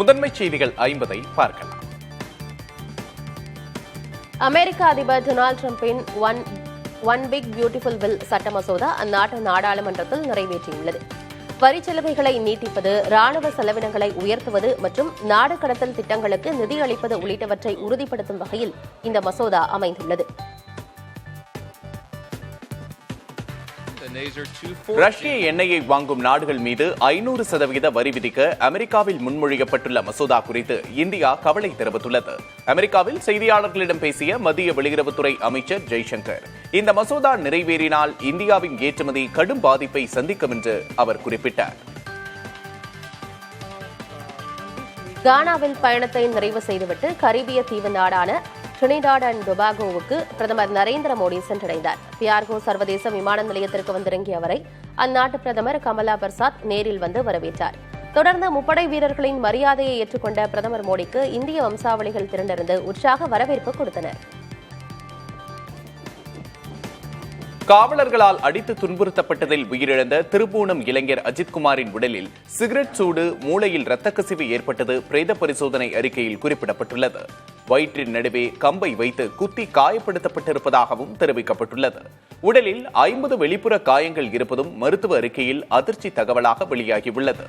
முதன்மை செய்திகள் 50 பார்க்கலாம். அமெரிக்க அதிபர் டொனால்டு டிரம்பின் ஒன் பிக் பியூட்டிஃபுல் பில் சட்ட மசோதா அந்நாட்டு நாடாளுமன்றத்தில் நிறைவேற்றியுள்ளது. வரிச்சலுகைகளை நீட்டிப்பது, ராணுவ செலவினங்களை உயர்த்துவது மற்றும் நாடு கடத்தல் திட்டங்களுக்கு நிதியளிப்பது உள்ளிட்டவற்றை உறுதிப்படுத்தும் வகையில் இந்த மசோதா அமைந்துள்ளது. ரஷ்ய எண்ணெயை வாங்கும் நாடுகள் மீது 500% வரி விதிக்க அமெரிக்காவில் முன்மொழியப்பட்டுள்ள மசோதா குறித்து இந்தியா கவலை தெரிவித்துள்ளது. அமெரிக்காவில் செய்தியாளர்களிடம் பேசிய மத்திய வெளியுறவுத்துறை அமைச்சர் ஜெய்சங்கர், இந்த மசோதா நிறைவேறினால் இந்தியாவின் ஏற்றுமதி கடும் பாதிப்பை சந்திக்கும் என்று அவர் குறிப்பிட்டார். கானாவில் பயணத்தை நிறைவு செய்துவிட்டு கரீபிய தீவு நாடான டிரினிடாட் அண்ட் டொபாகோவுக்கு பிரதமர் நரேந்திர மோடி சென்றடைந்தார். பியார்கோ சர்வதேச விமான நிலையத்திற்கு வந்திறங்கிய அவரை அந்நாட்டு பிரதமர் கமலா பர்சாத் நேரில் வந்து வரவேற்றார். தொடர்ந்து முப்படை வீரர்களின் மரியாதையை ஏற்றுக்கொண்ட பிரதமர் மோடிக்கு இந்திய வம்சாவளிகள் திரண்டிருந்து உற்சாக வரவேற்பு கொடுத்தனர். காவலர்களால் அடித்து துன்புறுத்தப்பட்டதில் உயிரிழந்த திருப்பூணம் இளைஞர் அஜித்குமாரின் உடலில் சிகரெட் சூடு, மூளையில் இரத்த கசிவு ஏற்பட்டது பிரேத பரிசோதனை அறிக்கையில் குறிப்பிடப்பட்டுள்ளது. வயிற்றின் நடுவே கம்பை வைத்து குத்தி காயப்படுத்தப்பட்டிருப்பதாகவும் தெரிவிக்கப்பட்டுள்ளது. உடலில் 50 வெளிப்புற காயங்கள் இருப்பதும் மருத்துவ அறிக்கையில் அதிர்ச்சி தகவலாக வெளியாகியுள்ளது.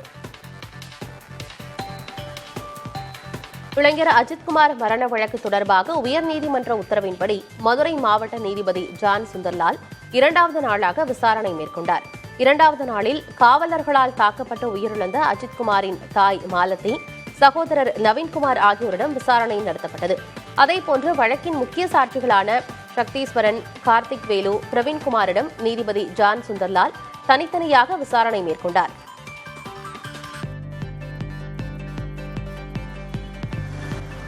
இளைஞர் அஜித்குமார் மரண வழக்கு தொடர்பாக உயர்நீதிமன்ற உத்தரவின்படி மதுரை மாவட்ட நீதிபதி ஜான் சுந்தர்லால் 2வது நாளாக விசாரணை மேற்கொண்டார். 2வது நாளில் காவலர்களால் தாக்கப்பட்டு உயிரிழந்த அஜித்குமாரின் தாய் மாலதி, சகோதரர் நவீன்குமார் ஆகியோரிடம் விசாரணை நடத்தப்பட்டது. அதேபோன்று வழக்கின் முக்கிய சாட்சிகளான சக்தீஸ்வரன், கார்த்திக் வேலு, பிரவீன்குமாரிடம் நீதிபதி ஜான் சுந்தர்லால் தனித்தனியாக விசாரணை மேற்கொண்டார்.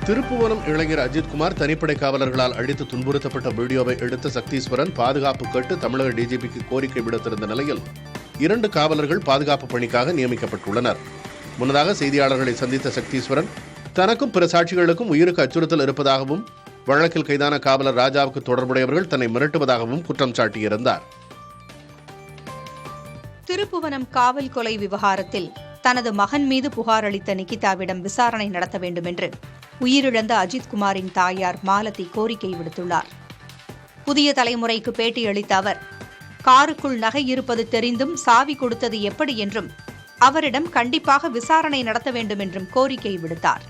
திருப்புவனம் இளைஞர் அஜித்குமார் தனிப்படை காவலர்களால் அடித்து துன்புறுத்தப்பட்ட வீடியோவை எடுத்த சக்தீஸ்வரன் பாதுகாப்பு கேட்டு தமிழக டிஜிபிக்கு கோரிக்கை விடுத்திருந்த நிலையில் 2 காவலர்கள் பாதுகாப்பு பணிக்காக நியமிக்கப்பட்டுள்ளனர். முன்னதாக செய்தியாளர்களை சந்தித்த சக்தீஸ்வரன், தனக்கும் பிற சாட்சிகளுக்கும் உயிருக்கு அச்சுறுத்தல் இருப்பதாகவும் வழக்கில் கைதான காவலர் ராஜாவுக்கு தொடர்புடையவர்கள் தன்னை மிரட்டுவதாகவும் குற்றம் சாட்டியிருந்தார். திருப்புவனம் காவல் கொலை விவகாரத்தில் தனது மகன் மீது புகார் அளித்த நிகிதாவிடம் விசாரணை நடத்த வேண்டும் என்று உயிரிழந்த அஜித்குமாரின் தாயார் மாலதி கோரிக்கை விடுத்துள்ளார். புதிய தலைமுறைக்கு பேட்டியளித்த அவர், காருக்குள் நகை இருப்பது தெரிந்தும் சாவி கொடுத்தது எப்படி என்றும் அவரிடம் கண்டிப்பாக விசாரணை நடத்த வேண்டும் என்றும் கோரிக்கை விடுத்தார்.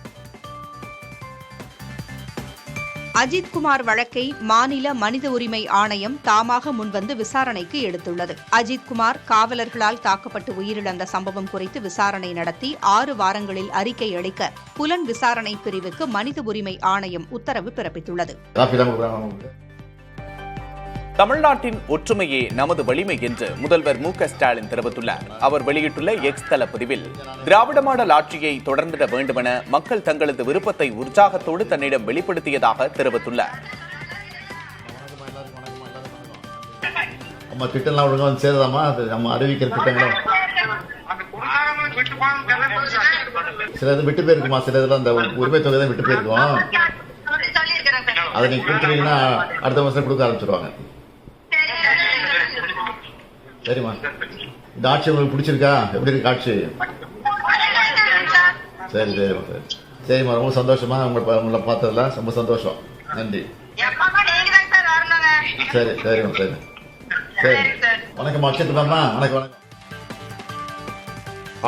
அஜித்குமார் வழக்கை மாநில மனித உரிமை ஆணையம் தாமாக முன்வந்து விசாரணைக்கு எடுத்துள்ளது. அஜித்குமார் காவலர்களால் தாக்கப்பட்டு உயிரிழந்த சம்பவம் குறித்து விசாரணை நடத்தி 6 வாரங்களில் அறிக்கை அளிக்க புலன் விசாரணை பிரிவுக்கு மனித உரிமை ஆணையம் உத்தரவு பிறப்பித்துள்ளது. தமிழ்நாட்டின் ஒற்றுமையே நமது வலிமை என்று முதல்வர் மு.க. ஸ்டாலின் தெரிவித்துள்ளார். அவர் வெளியிட்டுள்ள எக்ஸ் தள பதிவில், திராவிட மாடல் ஆட்சியை தொடர்ந்திட வேண்டுமென மக்கள் தங்களது விருப்பத்தை உற்சாகத்தோடு தன்னிடம் வெளிப்படுத்தியதாக தெரிவித்துள்ளார். திட்டம்லாம் ஒழுங்கா வந்து சேருதாமா? அது நம்ம அறிவிக்கிற திட்டங்களும் சில இது விட்டு போயிருக்குமா, சில இதெல்லாம் அந்த உரிமை தொகை தான் விட்டு போயிருக்கோம். அதை நீங்க கொடுத்துட்டீங்கன்னா அடுத்த வருஷம் கொடுக்க ஆரம்பிச்சிருவாங்க. சரிம்மா, இந்த ஆட்சி உங்களுக்கு பிடிச்சிருக்கா? எப்படி இருக்கு ஆட்சி? சரி சரிம்மா, சரி சரிம்மா, ரொம்ப சந்தோஷமா உங்களை பார்த்ததுல ரொம்ப சந்தோஷம். நன்றி. சரி சரிம்மா, சரி சரி. வணக்கம் அக்ஷயத்துமாமா. வணக்கம் வணக்கம்.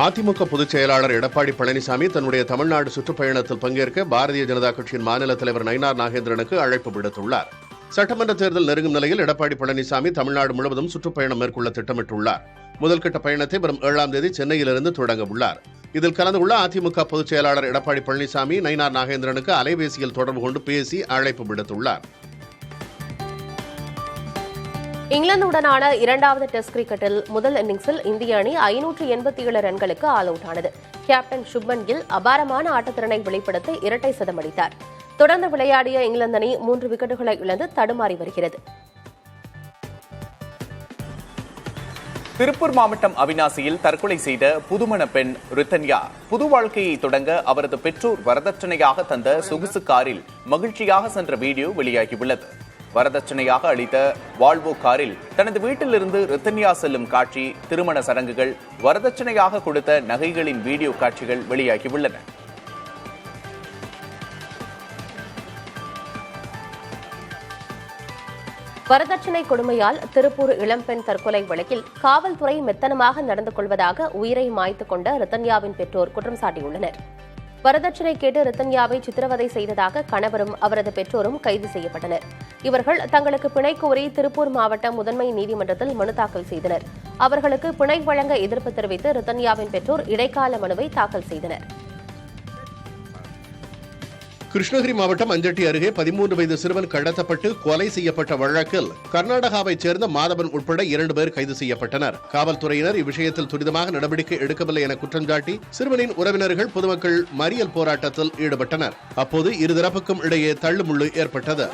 அதிமுக பொதுச் செயலாளர் எடப்பாடி பழனிசாமி தன்னுடைய தமிழ்நாடு சுற்றுப்பயணத்தில் பங்கேற்க பாரதிய ஜனதா கட்சியின் மாநில தலைவர் நயினார் நாகேந்திரனுக்கு அழைப்பு விடுத்துள்ளார். சட்டமன்ற தேர்தல் நெருங்கும் நிலையில் எடப்பாடி பழனிசாமி தமிழ்நாடு முழுவதும் சுற்றுப்பயணம் மேற்கொள்ள திட்டமிட்டுள்ளார். முதல்கட்ட பயணத்தை வரும் 7ஆம் தேதி சென்னையிலிருந்து தொடங்க உள்ளார். இதில் கலந்து கொள்ள அதிமுக பொதுச் செயலாளர் எடப்பாடி பழனிசாமி நயினார் நாகேந்திரனுக்கு அலைபேசியில் தொடர்பு கொண்டு பேசி அழைப்பு விடுத்துள்ளார். இங்கிலாந்துடனான 2வது டெஸ்ட் கிரிக்கெட்டில் முதல் இன்னிங்ஸில் இந்திய அணி 587 ரன்களுக்கு ஆல் அவுட் ஆனது. கேப்டன் சுப்மன் கில் அபாரமான ஆட்டத்திறனை வெளிப்படுத்தி இரட்டை சதம் அடித்தார். தொடர்ந்து விளையாடிய இங்கிலாந்து அணி 3 விக்கெட்டுகளை இழந்து தடுமாறி வருகிறது. திருப்பூர் மாவட்டம் அவிநாசியில் தற்கொலை செய்த புதுமண பெண் ரித்தன்யா புது வாழ்க்கையை தொடங்க அவரது பெற்றோர் வரதட்சணையாக தந்த சொகுசு காரில் மகிழ்ச்சியாக சென்ற வீடியோ வெளியாகியுள்ளது. வரதட்சணையாக அளித்த வால்வோ காரில் தனது வீட்டிலிருந்து ரித்தன்யா செல்லும் காட்சி, திருமண சடங்குகள், வரதட்சணையாக கொடுத்த நகைகளின் வீடியோ காட்சிகள் வெளியாகியுள்ளன. வரதட்சணை கொடுமையால் திருப்பூர் இளம்பெண் தற்கொலை வழக்கில் காவல்துறை மெத்தனமாக நடந்து கொள்வதாக உயிரை மாய்த்துக் கொண்ட ரித்தன்யாவின் பெற்றோர் குற்றம் சாட்டியுள்ளனர். வரதட்சணை கேட்டு ரித்தன்யாவை சித்திரவதை செய்ததாக கணவரும் அவரது பெற்றோரும் கைது செய்யப்பட்டனர். இவர்கள் தங்களுக்கு பிணை கோரி திருப்பூர் மாவட்ட முதன்மை நீதிமன்றத்தில் மனு தாக்கல் செய்தனர். அவர்களுக்கு பிணை வழங்க எதிர்ப்பு தெரிவித்து ரித்தன்யாவின் பெற்றோர் இடைக்கால மனுவை தாக்கல் செய்தனர். கிருஷ்ணகிரி மாவட்டம் அஞ்சட்டி அருகே 13 வயது சிறுவன் கடத்தப்பட்டு கொலை செய்யப்பட்ட வழக்கில் கர்நாடகாவைச் சேர்ந்த மாதவன் உட்பட 2 பேர் கைது செய்யப்பட்டனர். காவல்துறையினர் இவ்விஷயத்தில் துரிதமாக நடவடிக்கை எடுக்கவில்லை என குற்றம் சாட்டி சிறுவனின் உறவினர்கள் பொதுமக்கள் மறியல் போராட்டத்தில் ஈடுபட்டனர். அப்போது இருதரப்புக்கும் இடையே தள்ளுமுள்ளு ஏற்பட்டது.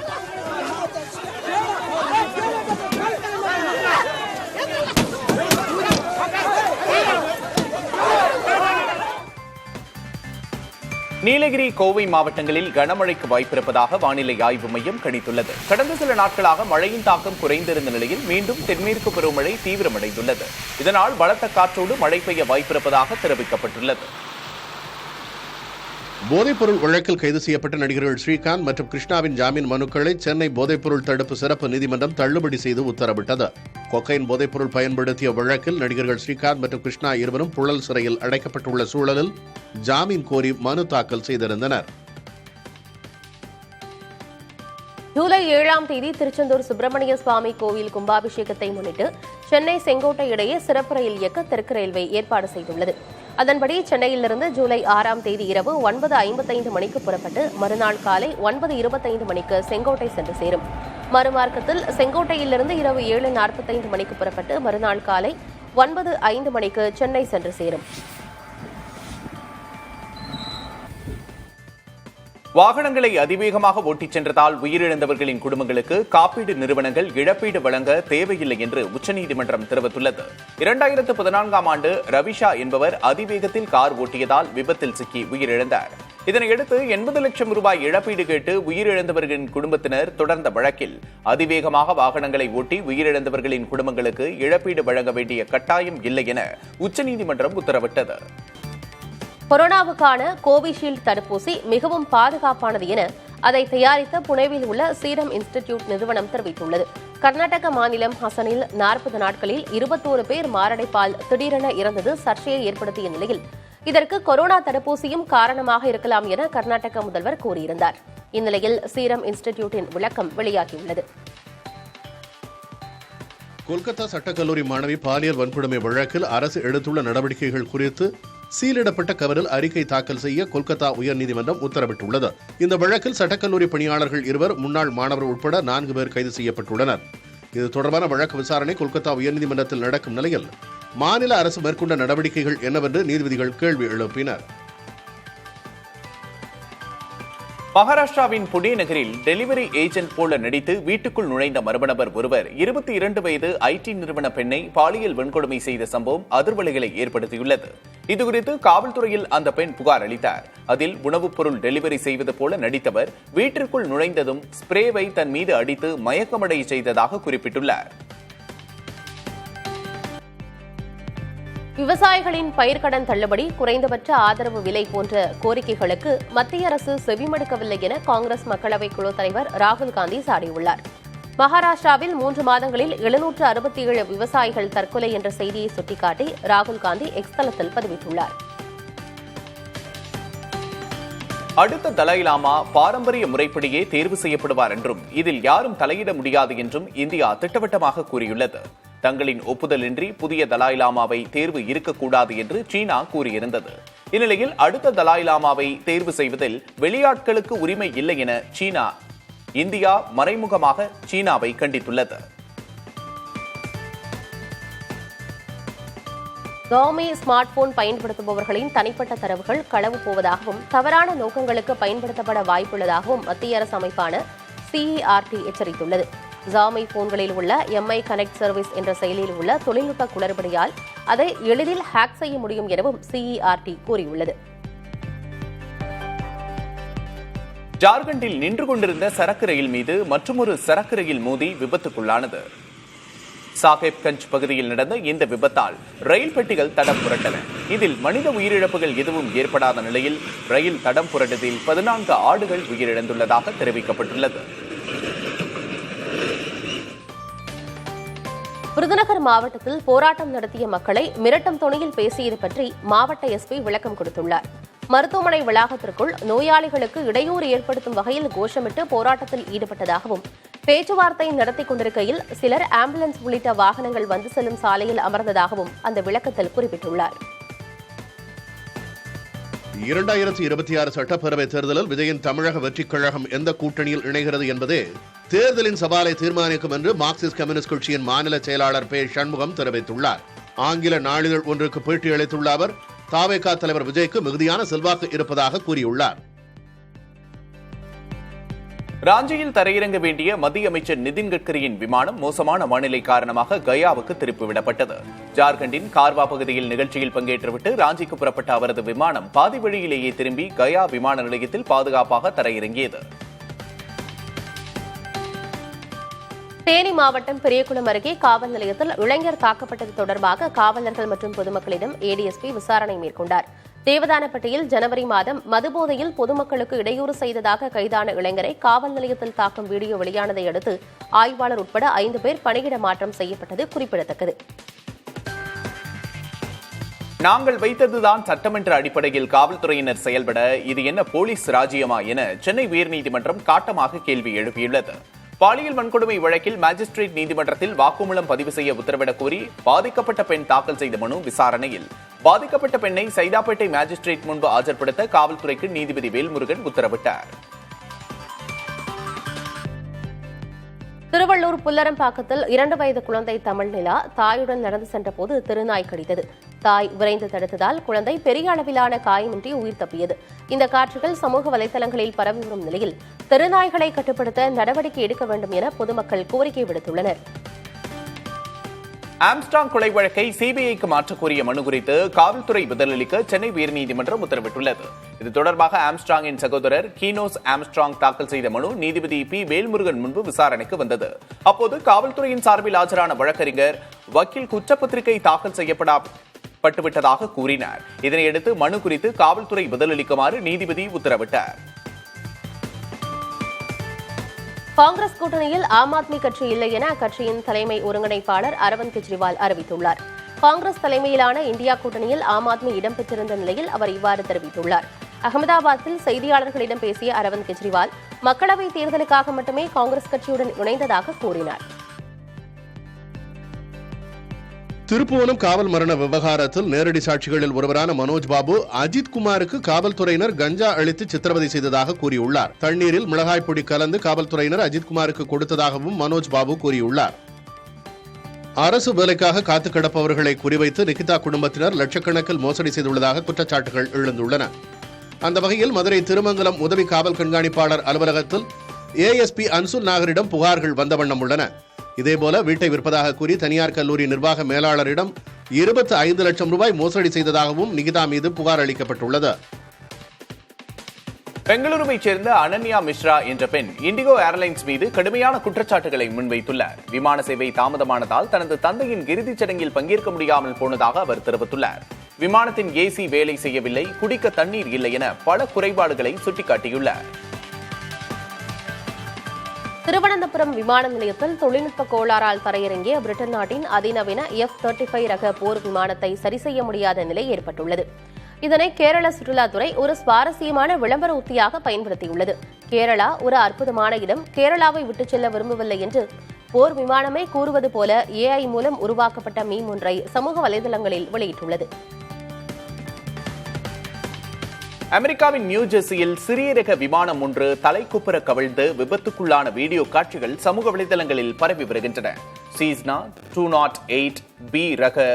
நீலகிரி, கோவை மாவட்டங்களில் கனமழைக்கு வாய்ப்பிருப்பதாக வானிலை ஆய்வு மையம் கணித்துள்ளது. கடந்த சில நாட்களாக மழையின் தாக்கம் குறைந்திருந்த நிலையில் மீண்டும் தென்மேற்கு பருவமழை தீவிரமடைந்துள்ளது. இதனால் பலத்த காற்றோடு மழை பெய்ய வாய்ப்பிருப்பதாக தெரிவிக்கப்பட்டுள்ளது. போதைப்பொருள் வழக்கில் கைது செய்யப்பட்ட நடிகர்கள் ஸ்ரீகாந்த் மற்றும் கிருஷ்ணாவின் ஜாமீன் மனுக்களை சென்னை போதைப்பொருள் தடுப்பு சிறப்பு நீதிமன்றம் தள்ளுபடி செய்து உத்தரவிட்டது. கொக்கைன் போதைப்பொருள் பயன்படுத்திய வழக்கில் நடிகர்கள் ஸ்ரீகாந்த் மற்றும் கிருஷ்ணா இருவரும் புழல் சிறையில் அடைக்கப்பட்டுள்ள சூழலில் ஜாமீன் கோரி மனு தாக்கல் செய்திருந்தனர். ஜூலை 7ஆம் தேதி திருச்செந்தூர் சுப்பிரமணிய சுவாமி கோவில் கும்பாபிஷேகத்தை முன்னிட்டு சென்னை செங்கோட்டை இடையே சிறப்பு ரயில் இயக்க தெற்கு ரயில்வே ஏற்பாடு செய்துள்ளது. அதன்படி சென்னையிலிருந்து ஜூலை 6ஆம் தேதி இரவு 9:55 மணிக்கு புறப்பட்டு மறுநாள் காலை 9:25 மணிக்கு செங்கோட்டை சென்று சேரும். மறுமார்க்கத்தில் செங்கோட்டையிலிருந்து இரவு 7:45 மணிக்கு புறப்பட்டு மறுநாள் காலை 9:05 மணிக்கு சென்னை சென்று சேரும். வாகனங்களை அதிவேகமாக ஓட்டிச் சென்றதால் உயிரிழந்தவர்களின் குடும்பங்களுக்கு காப்பீடு நிறுவனங்கள் இழப்பீடு வழங்க தேவையில்லை என்று உச்சநீதிமன்றம் தெரிவித்துள்ளது. 2014ஆம் ஆண்டு ரவிஷா என்பவர் அதிவேகத்தில் கார் ஓட்டியதால் விபத்தில் சிக்கி உயிரிழந்தார். இதனையடுத்து 80 லட்சம் ரூபாய் இழப்பீடு கேட்டு உயிரிழந்தவர்களின் குடும்பத்தினர் தொடர்ந்த வழக்கில் அதிவேகமாக வாகனங்களை ஓட்டி உயிரிழந்தவர்களின் குடும்பங்களுக்கு இழப்பீடு வழங்க வேண்டிய கட்டாயம் இல்லை என உச்சநீதிமன்றம் உத்தரவிட்டது. கொரோனாவுக்கான கோவிஷீல்டு தடுப்பூசி மிகவும் பாதுகாப்பானது என அதை தயாரித்த புனேவில் உள்ள சீரம் இன்ஸ்டிடியூட் நிறுவனம் தெரிவித்துள்ளது. கர்நாடக மாநிலம் ஹசனில் 40 நாட்களில் 21 பேர் மாரடைப்பால் திடீரென இறந்தது சர்ச்சையை ஏற்படுத்திய நிலையில் இதற்கு கொரோனா தடுப்பூசியும் காரணமாக இருக்கலாம் என கர்நாடக முதல்வர் கூறியிருந்தார். இந்நிலையில் சீரம் இன்ஸ்டிடியூட்டின் விளக்கம் வெளியாகியுள்ளது. கொல்கத்தா சட்டக்கல்லூரி மாணவி பாலியல் வன்கொடுமை வழக்கில் அரசு எடுத்துள்ள நடவடிக்கைகள் குறித்து சீலிடப்பட்ட கவரில் அறிக்கை தாக்கல் செய்ய கொல்கத்தா உயர்நீதிமன்றம் உத்தரவிட்டுள்ளது. இந்த வழக்கில் சட்டக்கல்லூரி பணியாளர்கள் 2 முன்னாள் மாணவர் உட்பட 4 பேர் கைது செய்யப்பட்டுள்ளனர். இது தொடர்பான வழக்கு விசாரணை கொல்கத்தா உயர்நீதிமன்றத்தில் நடக்கும் நிலையில் மாநில அரசு மேற்கொண்ட நடவடிக்கைகள் என்னவென்று நீதிபதிகள் கேள்வி எழுப்பினர். மகாராஷ்டிராவின் புனே நகரில் டெலிவரி ஏஜென்ட் போல நடித்து வீட்டுக்குள் நுழைந்த மர்ம நபர் ஒருவர் 22 வயது ஐடி நிறுவன பெண்ணை பாலியல் வன்கொடுமை செய்த சம்பவம் அதிர்வலைகளை ஏற்படுத்தியுள்ளது. இதுகுறித்து காவல்துறையில் அந்த பெண் புகார் அளித்தார். அதில் உணவுப் பொருள் டெலிவரி செய்வது போல நடித்தவர் வீட்டிற்குள் நுழைந்ததும் ஸ்பிரேவை தன் மீது அடித்து மயக்கமடைய செய்ததாக குறிப்பிட்டுள்ளார். விவசாயிகளின் பயிர்க்கடன் தள்ளுபடி, குறைந்தபட்ச ஆதரவு விலை போன்ற கோரிக்கைகளுக்கு மத்திய அரசு செவிமடுக்கவில்லை என காங்கிரஸ் மக்களவைக் குழு தலைவர் ராகுல் காந்தி சாடியுள்ளார். மகாராஷ்டிராவில் 3 மாதங்களில் 767 விவசாயிகள் தற்கொலை என்ற செய்தியை சுட்டிக்காட்டி ராகுல் காந்தி எக்ஸ் தளத்தில் பதிவிட்டுள்ளார். அடுத்த தலாய் லாமா பாரம்பரிய முறைப்படியே தேர்வு செய்யப்படுவார் என்றும் இதில் யாரும் தலையிட முடியாது என்றும் இந்தியா திட்டவட்டமாக கூறியுள்ளது. தங்களின் ஒப்புதலின்றி புதிய தலாய் லாமாவை தேர்வு இருக்கக்கூடாது என்று சீனா கூறியிருந்தது. இந்நிலையில் அடுத்த தலாய் லாமாவை தேர்வு செய்வதில் வெளியாட்களுக்கு உரிமை இல்லை என இந்தியா மறைமுகமாக சீனாவை கண்டித்துள்ளது. Xiaomi ஸ்மார்ட் போன் பயன்படுத்துபவர்களின் தனிப்பட்ட தரவுகள் களவு போவதாகவும் தவறான நோக்கங்களுக்கு பயன்படுத்தப்பட வாய்ப்புள்ளதாகவும் மத்திய அரசு அமைப்பான CERT எச்சரித்துள்ளது. Xiaomi போன்களில் உள்ள MI கனெக்ட் சர்வீஸ் என்ற செயலில் உள்ள தொழில்நுட்ப குளறுபடியால் அதை எளிதில் ஹேக் செய்ய முடியும் எனவும் CERT கூறியுள்ளது. ஜார்க்கண்டில் நின்று கொண்டிருந்த சரக்கு ரயில் மீது மற்றொரு சரக்கு ரயில் மோதி விபத்துக்குள்ளானது. சாஹேப்கஞ்ச் பகுதியில் நடந்த இந்த விபத்தால் ரயில் பெட்டிகள் தடம் புரண்டன. இதில் மனித உயிரிழப்புகள் எதுவும் ஏற்படாத நிலையில் ரயில் தடம் புரண்டதில் 14 ஆடுகள் உயிரிழந்துள்ளதாக தெரிவிக்கப்பட்டுள்ளது. விருதுநகர் மாவட்டத்தில் போராட்டம் நடத்திய மக்களை மிரட்டும் தொனியில் பேசியது பற்றி மாவட்ட எஸ்பி விளக்கம் கொடுத்துள்ளார். மருத்துவமனை வளாகத்திற்குள் நோயாளிகளுக்கு இடையூறு ஏற்படுத்தும் வகையில் கோஷமிட்டு போராட்டத்தில் ஈடுபட்டதாகவும், பேச்சுவார்த்தை நடத்திக் கொண்டிருக்கையில் சிலர் ஆம்புலன்ஸ் உள்ளிட்ட வாகனங்கள் வந்து செல்லும் சாலையில் அமர்ந்ததாகவும் அந்த விளக்கத்தில் குறிப்பிட்டுள்ளார். 2026 சட்டப்பேரவை தேர்தலில் விஜயின் தமிழக வெற்றிக் கழகம் எந்த கூட்டணியில் இணைகிறது என்பதே தேர்தலின் சவாலை தீர்மானிக்கும் என்று மார்க்சிஸ்ட் கம்யூனிஸ்ட் கட்சியின் மாநில செயலாளர் பே. சண்முகம் தெரிவித்துள்ளார். ஆங்கில நாளிதழ் ஒன்றுக்கு பேட்டியளித்துள்ள அவர், தாவேகா தலைவர் விஜய்க்கு மிகுதியான செல்வாக்கு இருப்பதாக கூறியுள்ளார். ராஞ்சியில் தரையிறங்க வேண்டிய மத்திய அமைச்சர் நிதின் கட்கரியின் விமானம் மோசமான வானிலை காரணமாக கயாவுக்கு திருப்பிவிடப்பட்டது. ஜார்க்கண்டின் கார்வா பகுதியில் நிகழ்ச்சியில் பங்கேற்றுவிட்டு ராஞ்சிக்கு புறப்பட்ட அவரது விமானம் பாதி வழியிலேயே திரும்பி கயா விமான நிலையத்தில் பாதுகாப்பாக தரையிறங்கியது. தேனி மாவட்டம் பெரியகுளம் அருகே காவல் நிலையத்தில் இளைஞர் தாக்கப்பட்டது தொடர்பாக காவலர்கள் மற்றும் பொதுமக்களிடம் ஏடிஎஸ்பி விசாரணை மேற்கொண்டார். தேவதானப்பட்டியில் ஜனவரி மாதம் மதுபோதையில் பொதுமக்களுக்கு இடையூறு செய்ததாக கைதான இளைஞரை காவல் நிலையத்தில் தாக்கும் வீடியோ வெளியானதை அடுத்து ஆய்வாளர் உட்பட 5 பேர் பணியிட மாற்றம் செய்யப்பட்டது குறிப்பிடத்தக்கது. நாங்கள் வைத்ததுதான் சட்டமன்ற அடிப்படையில் காவல்துறையினர் செயல்பட இது என்ன போலீஸ் ராஜ்யமா என சென்னை உயர்நீதிமன்றம் காட்டமாக கேள்வி எழுப்பியுள்ளது. பாலியல் வன்கொடுமை வழக்கில் மாஜிஸ்ட்ரேட் நீதிமன்றத்தில் வாக்குமூலம் பதிவு செய்ய உத்தரவிடக் கோரி பாதிக்கப்பட்ட பெண் தாக்கல் செய்த மனு விசாரணையில் பாதிக்கப்பட்ட பெண்ணை சைதாப்பேட்டை மாஜிஸ்ட்ரேட் முன்பு ஆஜர்படுத்த காவல்துறைக்கு நீதிபதி வேல்முருகன் உத்தரவிட்டார். திருவள்ளூர் புல்லரம்பாக்கத்தில் 2 வயது குழந்தை தமிழ்நிலா தாயுடன் நடந்து சென்றபோது திருநாய் கடித்தது. தாய் விரைந்து தடுத்ததால் குழந்தை பெரிய அளவிலான காயமின்றி உயிர் தப்பியது. இந்த காட்சிகள் சமூக வலைதளங்களில் பரவி வரும் நிலையில் தெருநாய்களை கட்டுப்படுத்த நடவடிக்கை எடுக்க வேண்டும் என பொதுமக்கள் கோரிக்கை விடுத்துள்ளனர். ஆம்ஸ்ட்ராங் கொலை வழக்கை சிபிஐக்கு மாற்றக் கோரிய மனு குறித்து காவல்துறை பதிலளிக்க சென்னை உயர்நீதிமன்றம் உத்தரவிட்டுள்ளது. இது தொடர்பாக ஆம்ஸ்ட்ராங்கின் சகோதரர் கீனோஸ் ஆம்ஸ்ட்ராங் தாக்கல் செய்த மனு நீதிபதி பி. வேல்முருகன் முன்பு விசாரணைக்கு வந்தது. அப்போது காவல்துறையின் சார்பில் ஆஜரான வழக்கறிஞர் வக்கீல் குற்றப்பத்திரிகை தாக்கல் செய்யப்பட்டுவிட்டதாக கூறினார். இதனையடுத்து மனு குறித்து காவல்துறை பதிலளிக்குமாறு நீதிபதி உத்தரவிட்டார். காங்கிரஸ் கூட்டணியில் ஆம் ஆத்மி கட்சி இல்லை என அக்கட்சியின் தலைமை ஒருங்கிணைப்பாளர் அரவிந்த் கெஜ்ரிவால் அறிவித்துள்ளார். காங்கிரஸ் தலைமையிலான இந்தியா கூட்டணியில் ஆம் ஆத்மி இடம்பெற்றிருந்த நிலையில் அவர் இவ்வாறு தெரிவித்துள்ளார். அகமதாபாத்தில் செய்தியாளர்களிடம் பேசிய அரவிந்த் கெஜ்ரிவால் மக்களவைத் தேர்தலுக்காக மட்டுமே காங்கிரஸ் கட்சியுடன் இணைந்ததாக கூறினார். திருப்புவனம் காவல் மரண விவகாரத்தில் நேரடி சாட்சிகளில் ஒருவரான மனோஜ் பாபு அஜித் குமாருக்கு காவல்துறையினர் கஞ்சா அளித்து சித்திரவதை செய்ததாக கூறியுள்ளார். தண்ணீரில் மிளகாய் பொடி கலந்து காவல்துறையினர் அஜித் குமாருக்கு கொடுத்ததாகவும் மனோஜ் பாபு கூறியுள்ளார். அரசு வேலைக்காக காத்து கிடப்பவர்களை குறிவைத்து நிகிதா குடும்பத்தினர் லட்சக்கணக்கில் மோசடி செய்துள்ளதாக குற்றச்சாட்டுகள் எழுந்துள்ளன. அந்த வகையில் மதுரை திருமங்கலம் உதவி காவல் கண்காணிப்பாளர் அலுவலகத்தில் ஏஎஸ்பி அன்சுல் நாகரிடம் புகார்கள் வந்த வண்ணம் உள்ளன. இதேபோல வீட்டை விற்பதாக கூறி தனியார் கல்லூரி நிர்வாக மேலாளரிடம் 25 லட்சம் ரூபாய் மோசடி செய்ததாகவும் நிகிதா மீது புகார் அளிக்கப்பட்டுள்ளது. பெங்களூருவைச் சேர்ந்த அனன்யா மிஸ்ரா என்ற பெண் இண்டிகோ ஏர்லைன்ஸ் மீது கடுமையான குற்றச்சாட்டுகளை முன்வைத்துள்ளார். விமான சேவை தாமதமானதால் தனது தந்தையின் இறுதிச் சடங்கில் பங்கேற்க முடியாமல் போனதாக அவர் தெரிவித்துள்ளார். விமானத்தின் ஏசி வேலை செய்யவில்லை, குடிக்க தண்ணீர் இல்லை என பல குறைபாடுகளை சுட்டிக்காட்டியுள்ளார். திருவனந்தபுரம் விமான நிலையத்தில் தொழில்நுட்ப கோளாறால் தரையிறங்கிய பிரிட்டன் நாட்டின் அதிநவீன F-35 ரக போர் விமானத்தை சரி செய்ய முடியாத நிலை ஏற்பட்டுள்ளது. இதனை கேரள சுற்றுலாத்துறை ஒரு சுவாரஸ்யமான விளம்பர உத்தியாக பயன்படுத்தியுள்ளது. கேரளா ஒரு அற்புதமான இடம், கேரளாவை விட்டுச் செல்ல விரும்பவில்லை என்று போர் விமானமே கூறுவது போல AI மூலம் உருவாக்கப்பட்ட மீம் ஒன்றை சமூக வலைதளங்களில் வெளியிட்டுள்ளது. அமெரிக்காவின் நியூ ஜெர்சியில் சிறிய ரக விமானம் ஒன்று தலைக்குப்புற கவிழ்ந்து விபத்துக்குள்ளான வீடியோ காட்சிகள் சமூக வலைதளங்களில் பரவி வருகின்றன. சீஸ்னா 208B ரக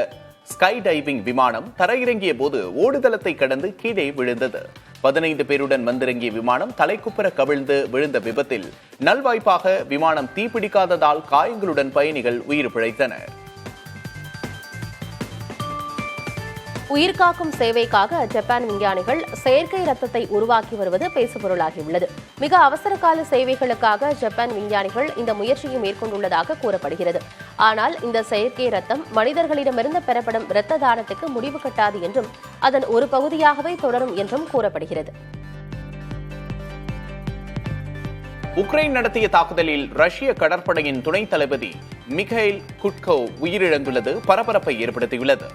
ஸ்கை டைவிங் விமானம் தரையிறங்கிய போது ஓடுதளத்தை கடந்து கீழே விழுந்தது. 15 பேருடன் வந்திறங்கிய விமானம் தலைக்குப்புற கவிழ்ந்து விழுந்த விபத்தில் நல்வாய்ப்பாக விமானம் தீப்பிடிக்காததால் காயங்களுடன் பயணிகள் உயிர் பிழைத்தனர். உயிர்காக்கும் சேவைக்காக ஜப்பான் விஞ்ஞானிகள் செயற்கை ரத்தத்தை உருவாக்கி வருவது பேசுபொருளாகியுள்ளது. மிக அவசர கால சேவைகளுக்காக ஜப்பான் விஞ்ஞானிகள் இந்த முயற்சியை மேற்கொண்டுள்ளதாக கூறப்படுகிறது. ஆனால் இந்த செயற்கை ரத்தம் மனிதர்களிடமிருந்து பெறப்படும் இரத்த தானத்துக்கு முடிவு கட்டாது என்றும் அதன் ஒரு பகுதியாகவே தொடரும் என்றும் கூறப்படுகிறது. உக்ரைன் நடத்திய தாக்குதலில் ரஷ்ய கடற்படையின் துணை தளபதி மிகைல் குட்கோவ் உயிரிழந்துள்ளது பரபரப்பை ஏற்படுத்தியுள்ளது.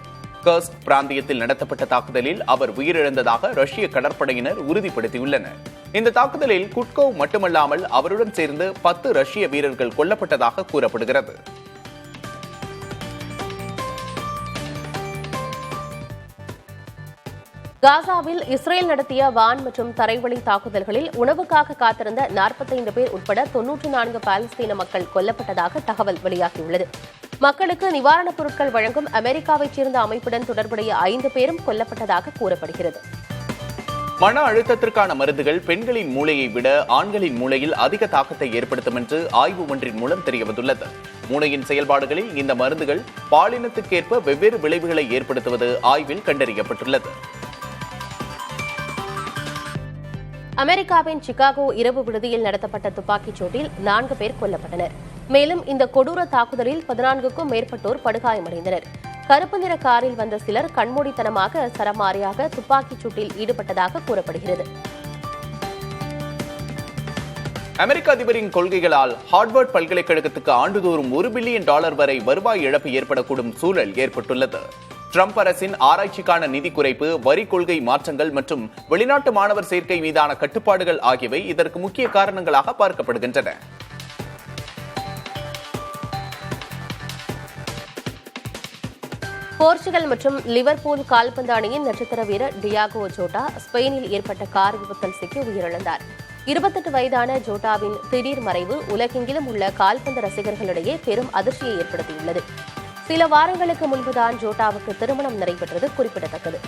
கர்ஸ்க் பிராந்தியத்தில் நடத்தப்பட்ட தாக்குதலில் அவர் உயிரிழந்ததாக ரஷ்ய கடற்படையினர் உறுதிப்படுத்தியுள்ளனர். இந்த தாக்குதலில் குட்கோவ் மட்டுமல்லாமல் அவருடன் சேர்ந்து 10 ரஷ்ய வீரர்கள் கொல்லப்பட்டதாக கூறப்படுகிறது. காசாவில் இஸ்ரேல் நடத்திய வான் மற்றும் தரைவழி தாக்குதல்களில் உணவுக்காக காத்திருந்த 45 பேர் உட்பட 94 பாலஸ்தீன மக்கள் கொல்லப்பட்டதாக தகவல் வெளியாகியுள்ளது. மக்களுக்கு நிவாரணப் பொருட்கள் வழங்கும் அமெரிக்காவைச் சேர்ந்த அமைப்புடன் தொடர்புடைய 5 பேரும் கொல்லப்பட்டதாக கூறப்படுகிறது. மன அழுத்தத்திற்கான மருந்துகள் பெண்களின் மூளையை விட ஆண்களின் மூளையில் அதிக தாக்கத்தை ஏற்படுத்தும் என்று ஆய்வு ஒன்றின் மூலம் தெரியவந்துள்ளது. மூளையின் செயல்பாடுகளில் இந்த மருந்துகள் பாலினத்துக்கேற்ப வெவ்வேறு விளைவுகளை ஏற்படுத்துவது ஆய்வில் கண்டறியப்பட்டுள்ளது. அமெரிக்காவின் சிகாகோ இரவு விடுதியில் நடத்தப்பட்ட துப்பாக்கிச் சூட்டில் 4 பேர் கொல்லப்பட்டனர். மேலும் இந்த கொடூர தாக்குதலில் 14க்கும் மேற்பட்டோர் படுகாயமடைந்தனர். கருப்பு நிற காரில் வந்த சிலர் கண்மூடித்தனமாக சரமாரியாக துப்பாக்கிச் சூட்டில் ஈடுபட்டதாக கூறப்படுகிறது. அமெரிக்க அதிபரின் கொள்கைகளால் ஹார்வர்ட் பல்கலைக்கழகத்துக்கு ஆண்டுதோறும் $1 பில்லியன் வரை வருவாய் இழப்பு ஏற்படக்கூடும் சூழல் ஏற்பட்டுள்ளது. ட்ரம்ப் அரசின் ஆராய்ச்சிக்கான நிதி குறைப்பு, வரி கொள்கை மாற்றங்கள் மற்றும் வெளிநாட்டு மாணவர் சேர்க்கை மீதான கட்டுப்பாடுகள் ஆகியவை இதற்கு முக்கிய காரணங்களாக பார்க்கப்படுகின்றன. போர்ச்சுகல் மற்றும் லிவர்பூல் கால்பந்து அணியின் நட்சத்திர வீரர் டியாகோ ஜோட்டா ஸ்பெயினில் ஏற்பட்ட கார் விபத்தில் சிக்கி உயிரிழந்தார். 28 வயதான ஜோட்டாவின் திடீர் மறைவு உலகெங்கிலும் உள்ள கால்பந்து ரசிகர்களிடையே பெரும் அதிர்ச்சியை ஏற்படுத்தியுள்ளது. சில வாரங்களுக்கு முன்புதான் ஜோட்டாவுக்கு திருமணம் நடைபெற்றது குறிப்பிடத்தக்கது.